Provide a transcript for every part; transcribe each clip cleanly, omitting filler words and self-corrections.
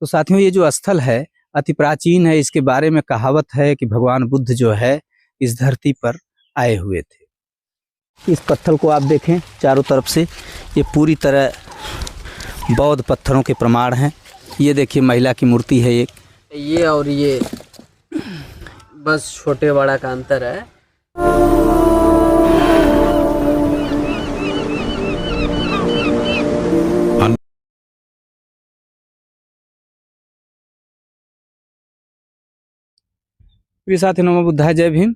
तो साथियों, ये जो स्थल है अति प्राचीन है। इसके बारे में कहावत है कि भगवान बुद्ध जो है इस धरती पर आए हुए थे। इस पत्थर को आप देखें चारों तरफ से, ये पूरी तरह बौद्ध पत्थरों के प्रमाण हैं। ये देखिए महिला की मूर्ति है एक, ये और ये बस छोटे बड़ा का अंतर है। प्रिय साथी, नमो बुद्धाय, जय भीम।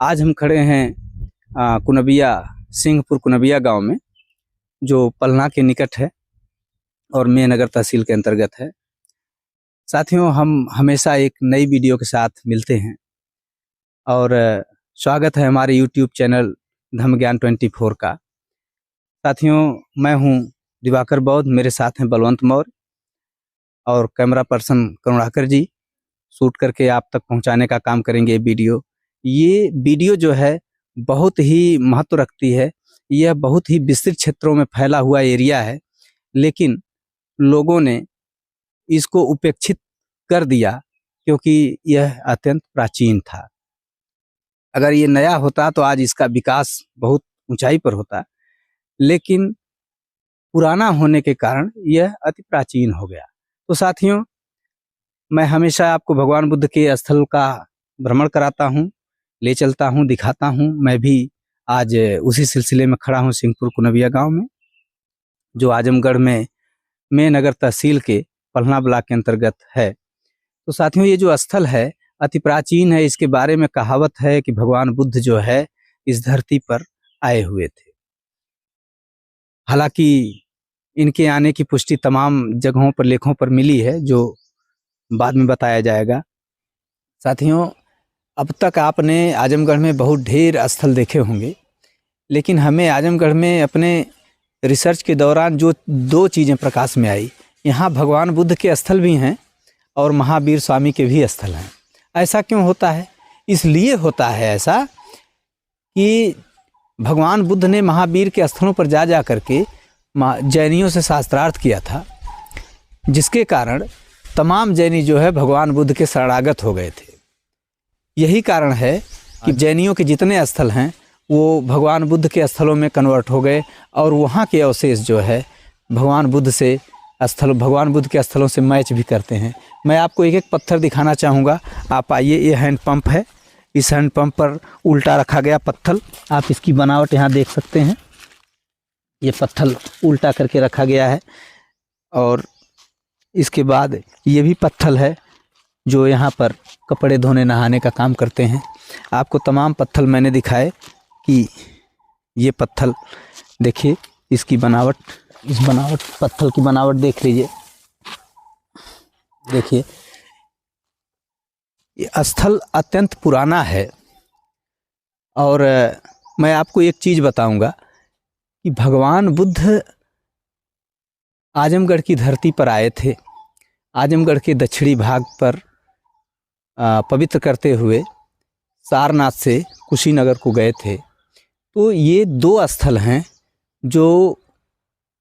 आज हम खड़े हैं कुनबिया, सिंहपुर कुनबिया गांव में, जो पलना के निकट है और मेहनगर तहसील के अंतर्गत है। साथियों, हम हमेशा एक नई वीडियो के साथ मिलते हैं और स्वागत है हमारे YouTube चैनल धम्म ज्ञान 24 का। साथियों, मैं हूं दिवाकर बौद्ध, मेरे साथ हैं बलवंत मौर्य और कैमरा पर्सन करुणाकर जी। शूट करके आप तक पहुंचाने का काम करेंगे ये वीडियो जो है बहुत ही महत्व रखती है। यह बहुत ही विस्तृत क्षेत्रों में फैला हुआ एरिया है, लेकिन लोगों ने इसको उपेक्षित कर दिया क्योंकि यह अत्यंत प्राचीन था। अगर ये नया होता तो आज इसका विकास बहुत ऊंचाई पर होता, लेकिन पुराना होने के कारण यह अति प्राचीन हो गया। तो साथियों, मैं हमेशा आपको भगवान बुद्ध के स्थल का भ्रमण कराता हूँ, ले चलता हूँ, दिखाता हूँ। मैं भी आज उसी सिलसिले में खड़ा हूँ सिंहपुर कुनबिया गांव में, जो आजमगढ़ में मेहनगर तहसील के पलना ब्लॉक के अंतर्गत है। तो साथियों, ये जो स्थल है अति प्राचीन है। इसके बारे में कहावत है कि भगवान बुद्ध जो है इस धरती पर आए हुए थे। हालांकि इनके आने की पुष्टि तमाम जगहों पर, लेखों पर मिली है, जो बाद में बताया जाएगा। साथियों, अब तक आपने आजमगढ़ में बहुत ढेर स्थल देखे होंगे, लेकिन हमें आजमगढ़ में अपने रिसर्च के दौरान जो दो चीज़ें प्रकाश में आई, यहाँ भगवान बुद्ध के स्थल भी हैं और महावीर स्वामी के भी स्थल हैं। ऐसा क्यों होता है? इसलिए होता है ऐसा कि भगवान बुद्ध ने महावीर के स्थलों पर जा करके जैनियों से शास्त्रार्थ किया था, जिसके कारण तमाम जैनी जो है भगवान बुद्ध के शरणागत हो गए थे। यही कारण है कि जैनियों के जितने स्थल हैं वो भगवान बुद्ध के स्थलों में कन्वर्ट हो गए और वहाँ के अवशेष जो है भगवान बुद्ध के स्थलों से मैच भी करते हैं। मैं आपको एक एक पत्थर दिखाना चाहूँगा। आप आइए, ये हैंड पंप है। इस हैंड पंप पर उल्टा रखा गया पत्थर, आप इसकी बनावट यहाँ देख सकते हैं। ये पत्थर उल्टा करके रखा गया है और इसके बाद ये भी पत्थर है जो यहाँ पर कपड़े धोने नहाने का काम करते हैं। आपको तमाम पत्थर मैंने दिखाए कि ये पत्थर देखिए, इसकी बनावट, इस पत्थर की बनावट देख लीजिए। देखिए, ये स्थल अत्यंत पुराना है। और मैं आपको एक चीज़ बताऊंगा कि भगवान बुद्ध आजमगढ़ की धरती पर आए थे। आजमगढ़ के दक्षिणी भाग पर पवित्र करते हुए सारनाथ से कुशीनगर को गए थे। तो ये दो स्थल हैं जो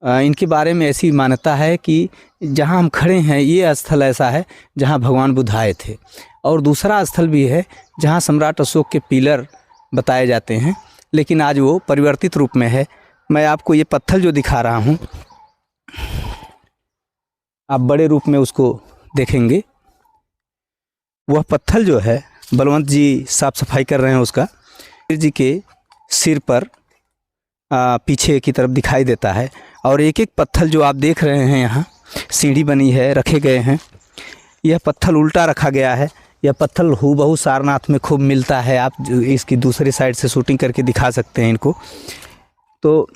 इनके बारे में ऐसी मान्यता है कि जहाँ हम खड़े हैं ये स्थल ऐसा है जहाँ भगवान बुद्ध आए थे। और दूसरा स्थल भी है जहाँ सम्राट अशोक के पिलर बताए जाते हैं, लेकिन आज वो परिवर्तित रूप में है। मैं आपको ये पत्थर जो दिखा रहा हूँ, आप बड़े रूप में उसको देखेंगे। वह पत्थर जो है बलवंत जी साफ सफाई कर रहे हैं उसका, जी के सिर पर पीछे की तरफ दिखाई देता है। और एक एक पत्थर जो आप देख रहे हैं, यहाँ सीढ़ी बनी है, रखे गए हैं। यह पत्थर उल्टा रखा गया है। यह पत्थर हूबहू सारनाथ में खूब मिलता है। आप इसकी दूसरी साइड से शूटिंग करके दिखा सकते हैं इनको। तो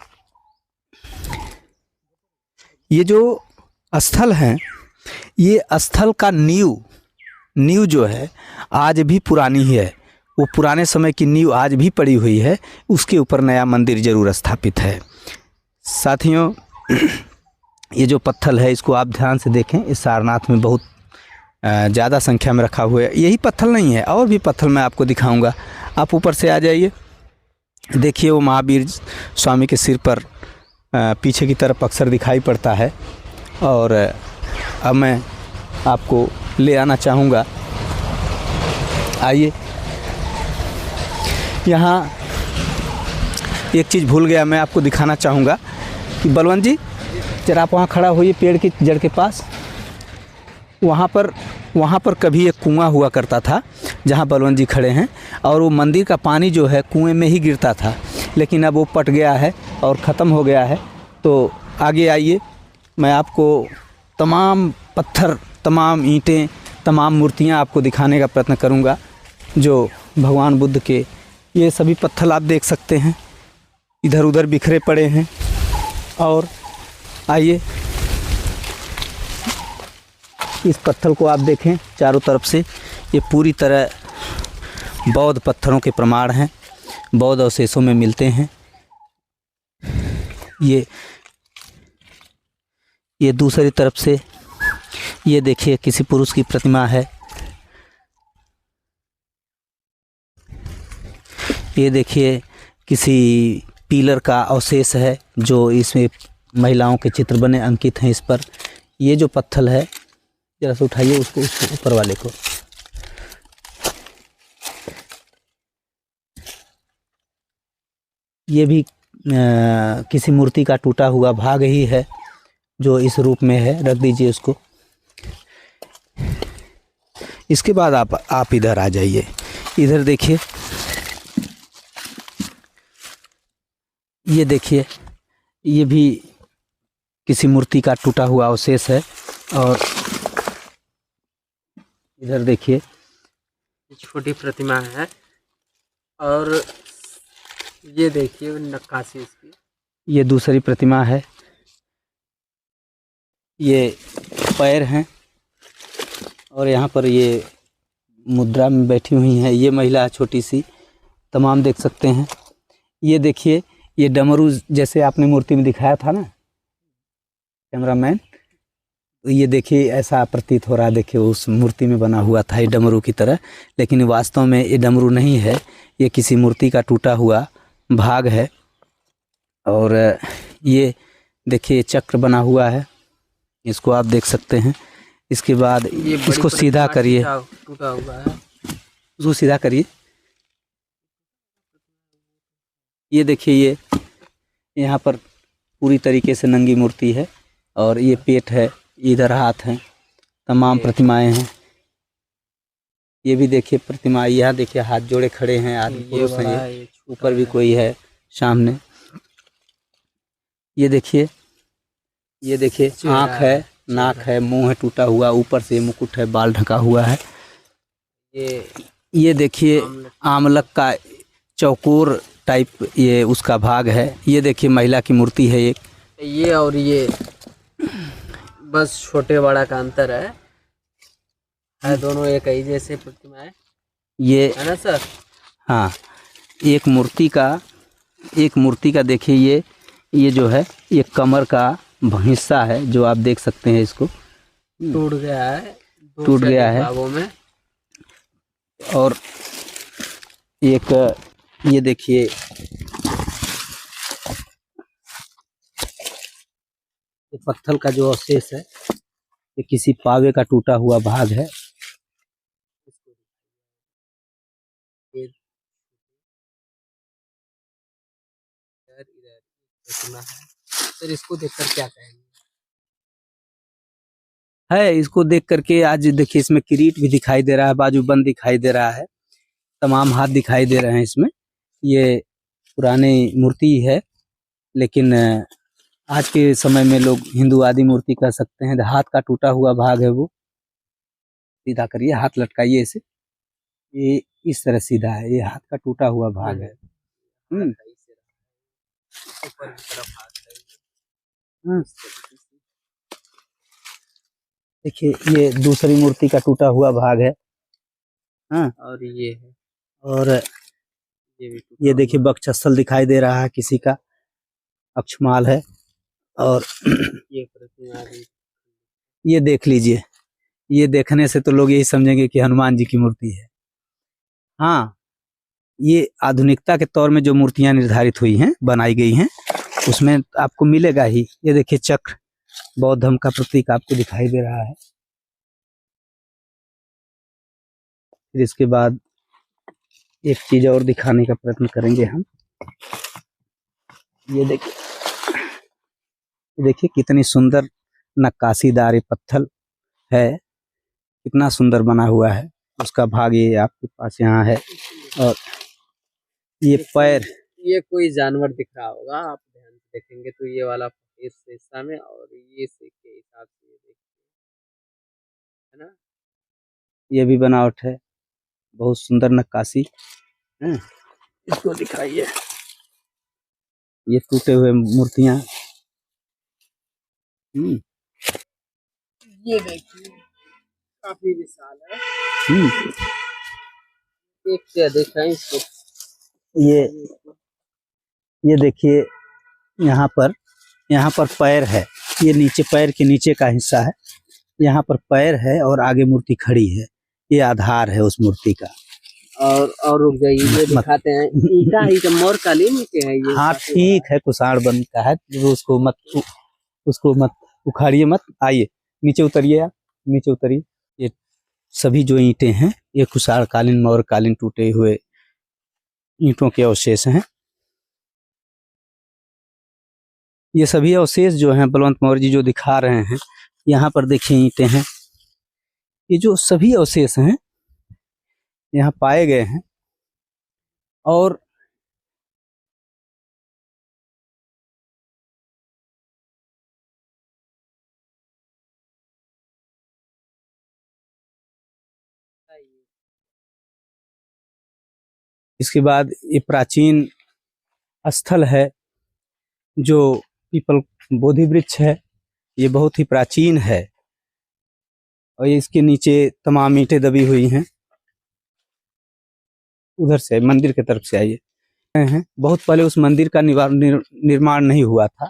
ये जो स्थल हैं, ये स्थल का नींव जो है आज भी पुरानी ही है। वो पुराने समय की नींव आज भी पड़ी हुई है, उसके ऊपर नया मंदिर जरूर स्थापित है। साथियों, ये जो पत्थर है इसको आप ध्यान से देखें। इस सारनाथ में बहुत ज़्यादा संख्या में रखा हुआ है। यही पत्थर नहीं है, और भी पत्थर मैं आपको दिखाऊंगा। आप ऊपर से आ जाइए, देखिए वो महावीर स्वामी के सिर पर पीछे की तरफ अक्सर दिखाई पड़ता है। और अब मैं आपको ले आना चाहूँगा। आइए, यहाँ एक चीज़ भूल गया, मैं आपको दिखाना चाहूँगा कि बलवंत जी जरा आप वहाँ खड़ा होइए पेड़ की जड़ के पास। वहाँ पर कभी एक कुआं हुआ करता था जहाँ बलवंत जी खड़े हैं, और वो मंदिर का पानी जो है कुएं में ही गिरता था, लेकिन अब वो पट गया है और ख़त्म हो गया है। तो आगे आइए, मैं आपको तमाम पत्थर, तमाम ईंटें, तमाम मूर्तियाँ आपको दिखाने का प्रयत्न करूँगा जो भगवान बुद्ध के, ये सभी पत्थर आप देख सकते हैं इधर उधर बिखरे पड़े हैं। और आइए, इस पत्थर को आप देखें चारों तरफ से, ये पूरी तरह बौद्ध पत्थरों के प्रमाण हैं, बौद्ध अवशेषों में मिलते हैं। ये दूसरी तरफ से ये देखिए किसी पुरुष की प्रतिमा है। ये देखिए किसी पिलर का अवशेष है जो इसमें महिलाओं के चित्र बने अंकित हैं इस पर। ये जो पत्थर है, जरा से उठाइए उसको ऊपर वाले को। ये भी किसी मूर्ति का टूटा हुआ भाग ही है जो इस रूप में है, रख दीजिए उसको। इसके बाद आप इधर आ जाइए, इधर देखिए, ये देखिए, ये भी किसी मूर्ति का टूटा हुआ अवशेष है। और इधर देखिए छोटी प्रतिमा है, और ये देखिए नक्काशी इसकी, ये दूसरी प्रतिमा है। ये पैर हैं और यहाँ पर ये मुद्रा में बैठी हुई हैं, ये महिला छोटी सी, तमाम देख सकते हैं। ये देखिए, ये डमरू जैसे आपने मूर्ति में दिखाया था ना कैमरामैन, तो ये देखिए ऐसा प्रतीत हो रहा है, देखिए उस मूर्ति में बना हुआ था ये डमरू की तरह, लेकिन वास्तव में ये डमरू नहीं है, ये किसी मूर्ति का टूटा हुआ भाग है। और ये देखिए चक्र बना हुआ है, इसको आप देख सकते हैं। इसके बाद इसको सीधा करिए, टूटा हुआ है, उसको सीधा करिए। ये देखिए, ये यहाँ पर पूरी तरीके से नंगी मूर्ति है, और ये पेट है, इधर हाथ हैं, तमाम प्रतिमाएं हैं। ये भी देखिए प्रतिमा, यहाँ देखिए हाथ जोड़े खड़े हैं, आदमी पुरुष हैं, ऊपर भी कोई है सामने। ये देखिए आँख है, नाक है, मुंह है टूटा हुआ, ऊपर से मुकुट है, बाल ढका हुआ है। ये देखिए आमलक का चौकोर टाइप ये उसका भाग है। ये देखिए महिला की मूर्ति है एक, ये और ये बस छोटे बड़ा का अंतर है दोनों एक ही जैसे प्रतिमा है, ये है ना सर? हाँ, एक मूर्ति का देखिए, ये जो है ये कमर का हिस्सा है जो आप देख सकते हैं, इसको टूट गया है, टूट गया है। भागों में। और एक ये देखिए, ये पत्थर का जो अवशेष है, ये किसी पावे का टूटा हुआ भाग है। सर इसको देखकर क्या कहेंगे? इसको देख करके आज देखिए इसमें किरीट भी दिखाई दे रहा है, बाजूबंद दिखाई दे रहा है, तमाम हाथ दिखाई दे रहे हैं इसमें। ये पुरानी मूर्ति है, लेकिन आज के समय में लोग हिंदूवादी मूर्ति कह सकते हैं। हाथ का टूटा हुआ भाग है, वो सीधा करिए, हाथ लटकाइए इसे, ये इस तरह सीधा है, ये हाथ का टूटा हुआ भाग है। देखिए ये दूसरी मूर्ति का टूटा हुआ भाग है। हाँ, और ये है, और ये देखिए बक्षस्थल दिखाई दे रहा है किसी का, अक्षमाल है। और ये प्रतिमा भी, ये देख लीजिए, ये देखने से तो लोग यही समझेंगे कि हनुमान जी की मूर्ति है। हाँ, ये आधुनिकता के तौर में जो मूर्तियां निर्धारित हुई हैं, बनाई गई हैं, उसमें आपको मिलेगा ही। ये देखिए चक्र, बौद्ध धर्म का प्रतीक आपको दिखाई दे रहा है। फिर इसके बाद एक चीज और दिखाने का प्रयत्न करेंगे हम। ये देखिए कितनी सुंदर नक्काशीदार ये पत्थर है, कितना सुंदर बना हुआ है। उसका भाग ये आपके पास यहाँ है। और ये पैर, ये कोई जानवर दिख रहा होगा, आप ध्यान से देखेंगे तो ये वाला इस हिस्सा में और ये के हिसाब से ये देखिए, है ना। ये भी बनावट है, बहुत सुंदर नक्काशी है। इसको दिखाइए, ये टूटे हुए मूर्तियां। ये देखिए काफी विशाल है। एक से अधिक है इसको। ये देखिए यहाँ पर पैर है। ये नीचे पैर के नीचे का हिस्सा है, यहाँ पर पैर है और आगे मूर्ति खड़ी है। ये आधार है उस मूर्ति का। और रुक जाइए, ये दिखाते हैं। ईटा ही का मोर कालीन के है ये। हाँ ठीक है, कुसाण बनता है, उसको मत उखाड़िए मत। आइए नीचे उतरिए, आप नीचे उतरिए। ये सभी जो ईंटें हैं ये कुसाण कालीन मौर्य कालीन टूटे हुए ईंटों के अवशेष हैं। ये सभी अवशेष जो हैं बलवंत मौर्य जी जो दिखा रहे हैं, यहाँ पर देखिए ईंटें हैं। ये जो सभी अवशेष हैं यहाँ पाए गए हैं। और इसके बाद ये प्राचीन स्थल है जो पीपल बोधि वृक्ष है, ये बहुत ही प्राचीन है। और इसके नीचे तमाम ईंटें दबी हुई हैं। उधर से मंदिर की तरफ से आइए हैं। बहुत पहले उस मंदिर का निर्माण नहीं हुआ था।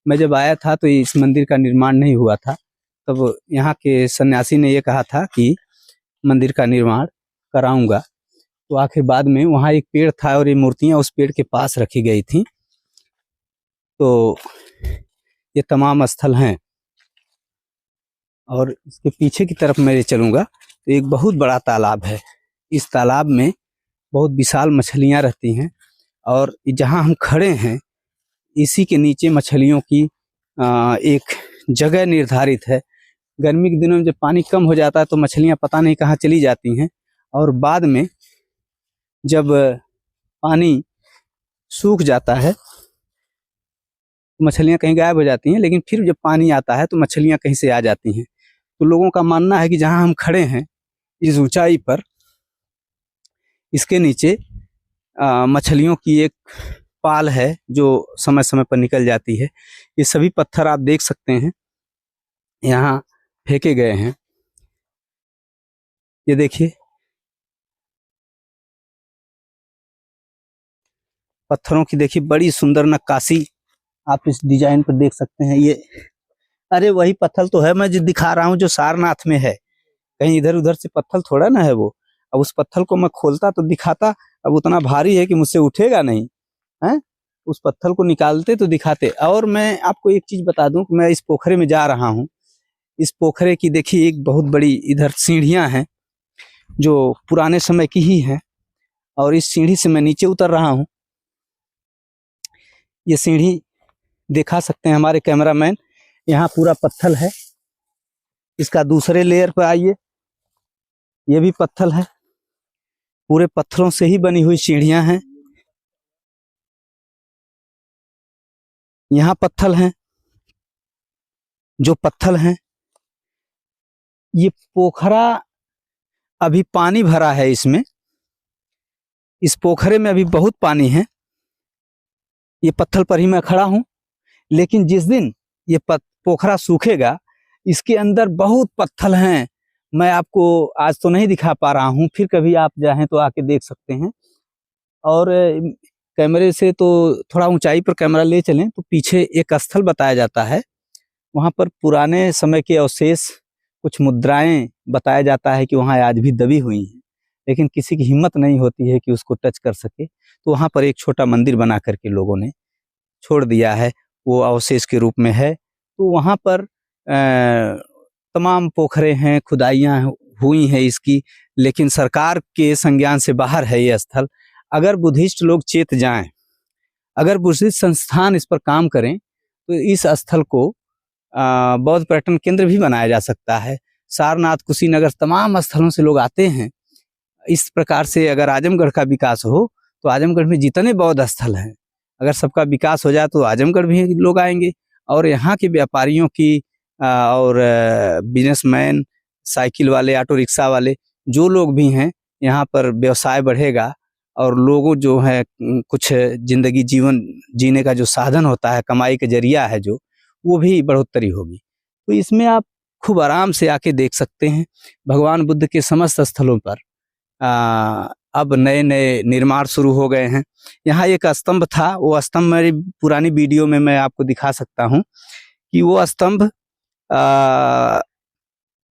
मैं जब आया था तो इस मंदिर का निर्माण नहीं हुआ था। तब यहाँ के सन्यासी ने ये कहा था कि मंदिर का निर्माण कराऊंगा। तो आखिर बाद में वहाँ एक पेड़ था और ये मूर्तियाँ उस पेड़ के पास रखी गई थी। तो ये तमाम स्थल हैं। और इसके पीछे की तरफ मैं चलूँगा तो एक बहुत बड़ा तालाब है। इस तालाब में बहुत विशाल मछलियाँ रहती हैं। और जहाँ हम खड़े हैं इसी के नीचे मछलियों की एक जगह निर्धारित है। गर्मी के दिनों में जब पानी कम हो जाता है तो मछलियाँ पता नहीं कहाँ चली जाती हैं। और बाद में जब पानी सूख जाता है तो मछलियाँ कहीं गायब हो जाती हैं। लेकिन फिर जब पानी आता है तो मछलियाँ कहीं से आ जाती हैं। तो लोगों का मानना है कि जहाँ हम खड़े हैं इस ऊंचाई पर, इसके नीचे मछलियों की एक पाल है जो समय समय पर निकल जाती है। ये सभी पत्थर आप देख सकते हैं यहाँ फेंके गए हैं। ये देखिए पत्थरों की, देखिए बड़ी सुंदर नक्काशी आप इस डिजाइन पर देख सकते हैं। ये अरे वही पत्थर तो है मैं जो दिखा रहा हूँ जो सारनाथ में है। कहीं इधर उधर से पत्थर थोड़ा ना है वो। अब उस पत्थर को मैं खोलता तो दिखाता, अब उतना भारी है कि मुझसे उठेगा नहीं है। उस पत्थर को निकालते तो दिखाते। और मैं आपको एक चीज बता दूं कि मैं इस पोखरे में जा रहा हूँ। इस पोखरे की देखिए एक बहुत बड़ी इधर सीढ़ियां हैं जो पुराने समय की ही हैं। और इस सीढ़ी से मैं नीचे उतर रहा हूँ। ये सीढ़ी दिखा सकते हैं हमारे कैमरामैन, यहाँ पूरा पत्थर है। इसका दूसरे लेयर पर आइए, ये भी पत्थर है। पूरे पत्थरों से ही बनी हुई सीढ़ियां हैं। यहाँ पत्थर हैं, जो पत्थर हैं। ये पोखरा अभी पानी भरा है इसमें। इस पोखरे में अभी बहुत पानी है। ये पत्थर पर ही मैं खड़ा हूं। लेकिन जिस दिन ये पोखरा सूखेगा इसके अंदर बहुत पत्थर हैं। मैं आपको आज तो नहीं दिखा पा रहा हूं, फिर कभी आप चाहें तो आके देख सकते हैं। और कैमरे से तो थोड़ा ऊंचाई पर कैमरा ले चलें तो पीछे एक स्थल बताया जाता है। वहां पर पुराने समय के अवशेष, कुछ मुद्राएं बताया जाता है कि वहां आज भी दबी हुई हैं। लेकिन किसी की हिम्मत नहीं होती है कि उसको टच कर सके। तो वहां पर एक छोटा मंदिर बना करके लोगों ने छोड़ दिया है, वो अवशेष के रूप में है। तो वहां पर तमाम पोखरे हैं, खुदाइयाँ हुई है इसकी, लेकिन सरकार के संज्ञान से बाहर है ये स्थल। अगर बुद्धिस्ट लोग चेत जाएं, अगर बुद्धिस्ट संस्थान इस पर काम करें तो इस स्थल को बौद्ध पर्यटन केंद्र भी बनाया जा सकता है। सारनाथ, कुशीनगर, तमाम स्थलों से लोग आते हैं। इस प्रकार से अगर आजमगढ़ का विकास हो तो आजमगढ़ में जितने बौद्ध स्थल हैं, अगर सबका विकास हो जाए तो आजमगढ़ भी लोग आएंगे। और यहाँ के व्यापारियों की और बिजनेसमैन, साइकिल वाले, ऑटो रिक्शा वाले, जो लोग भी हैं, यहाँ पर व्यवसाय बढ़ेगा और लोगों जो है कुछ जिंदगी जीवन जीने का जो साधन होता है, कमाई का जरिया है जो, वो भी बढ़ोतरी होगी। तो इसमें आप खूब आराम से आके देख सकते हैं। भगवान बुद्ध के समस्त स्थलों पर अब नए नए निर्माण शुरू हो गए हैं। यहाँ एक स्तंभ था, वो स्तंभ मेरी पुरानी वीडियो में मैं आपको दिखा सकता हूँ कि वो स्तंभ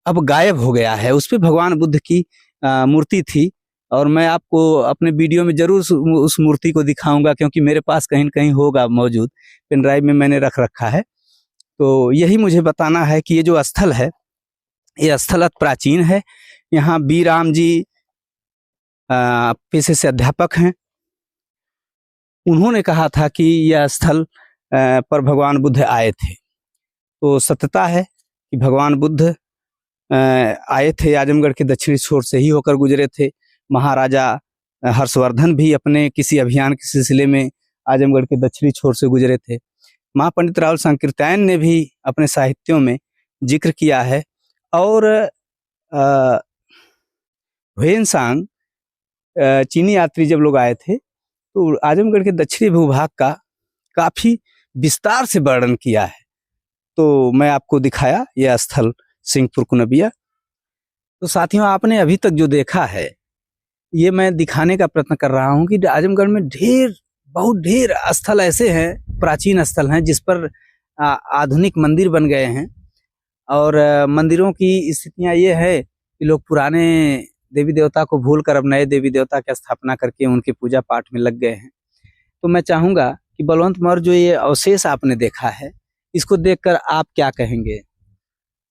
अब गायब हो गया है। उस पे भगवान बुद्ध की मूर्ति थी और मैं आपको अपने वीडियो में जरूर उस मूर्ति को दिखाऊंगा, क्योंकि मेरे पास कहीं न कहीं होगा मौजूद, पेन ड्राइव में मैंने रख रखा है। तो यही मुझे बताना है कि ये जो स्थल है, ये स्थल अति प्राचीन है। यहाँ बी राम जी पेशे से अध्यापक हैं। उन्होंने कहा था कि यह स्थल पर भगवान बुद्ध आए थे। तो सत्यता है कि भगवान बुद्ध आए थे, आजमगढ़ के दक्षिणी छोर से ही होकर गुजरे थे। महाराजा हर्षवर्धन भी अपने किसी अभियान के सिलसिले में आजमगढ़ के दक्षिणी छोर से गुजरे थे। महापंडित राहुल सांकृत्यायन ने भी अपने साहित्यों में जिक्र किया है। और ह्वेनसांग चीनी यात्री जब लोग आए थे तो आजमगढ़ के दक्षिणी भूभाग का काफी विस्तार से वर्णन किया है। तो मैं आपको दिखाया यह स्थल सिंहपुर कुनबिया। तो साथियों, आपने अभी तक जो देखा है, ये मैं दिखाने का प्रयत्न कर रहा हूँ कि आजमगढ़ में बहुत ढेर स्थल ऐसे हैं, प्राचीन स्थल हैं, जिस पर आधुनिक मंदिर बन गए हैं। और मंदिरों की स्थितियाँ ये है कि लोग पुराने देवी देवता को भूलकर अब नए देवी देवता की स्थापना करके उनके पूजा पाठ में लग गए हैं। तो मैं चाहूँगा कि बलवंत मौर्य, जो ये अवशेष आपने देखा है, इसको देखकर आप क्या कहेंगे?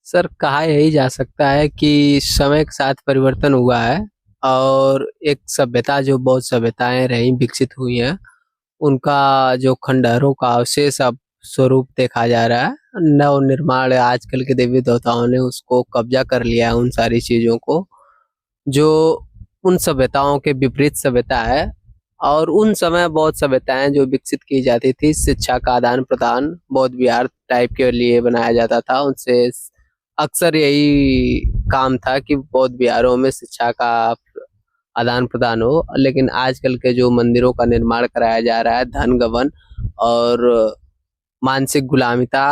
सर, कहा यही जा सकता है कि समय के साथ परिवर्तन हुआ है और एक सभ्यता, जो बहुत सभ्यताएं रही, विकसित हुई हैं, उनका जो खंडहरों का अवशेष अब स्वरूप देखा जा रहा है। नव निर्माण आजकल के देवी देवताओं ने उसको कब्जा कर लिया है, उन सारी चीजों को, जो उन सभ्यताओं के विपरीत सभ्यता है। और उन समय बहुत सभ्यताएं जो विकसित की जाती थी, शिक्षा का आदान प्रदान बौद्ध विहार टाइप के लिए बनाया जाता था। उनसे अक्सर यही काम था कि बौद्ध विहारों में शिक्षा का आदान प्रदान हो। लेकिन आजकल के जो मंदिरों का निर्माण कराया जा रहा है, धन गबन और मानसिक गुलामिता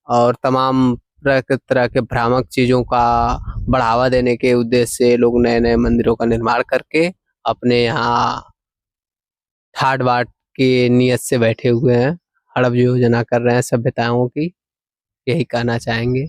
और तमाम तरह के भ्रामक चीजों का बढ़ावा देने के उद्देश्य से लोग नए नए मंदिरों का निर्माण करके अपने यहाँ ठाट बाट की नियत से बैठे हुए हैं, हड़प योजना कर रहे हैं सभ्यताओं की। यही कहना चाहेंगे।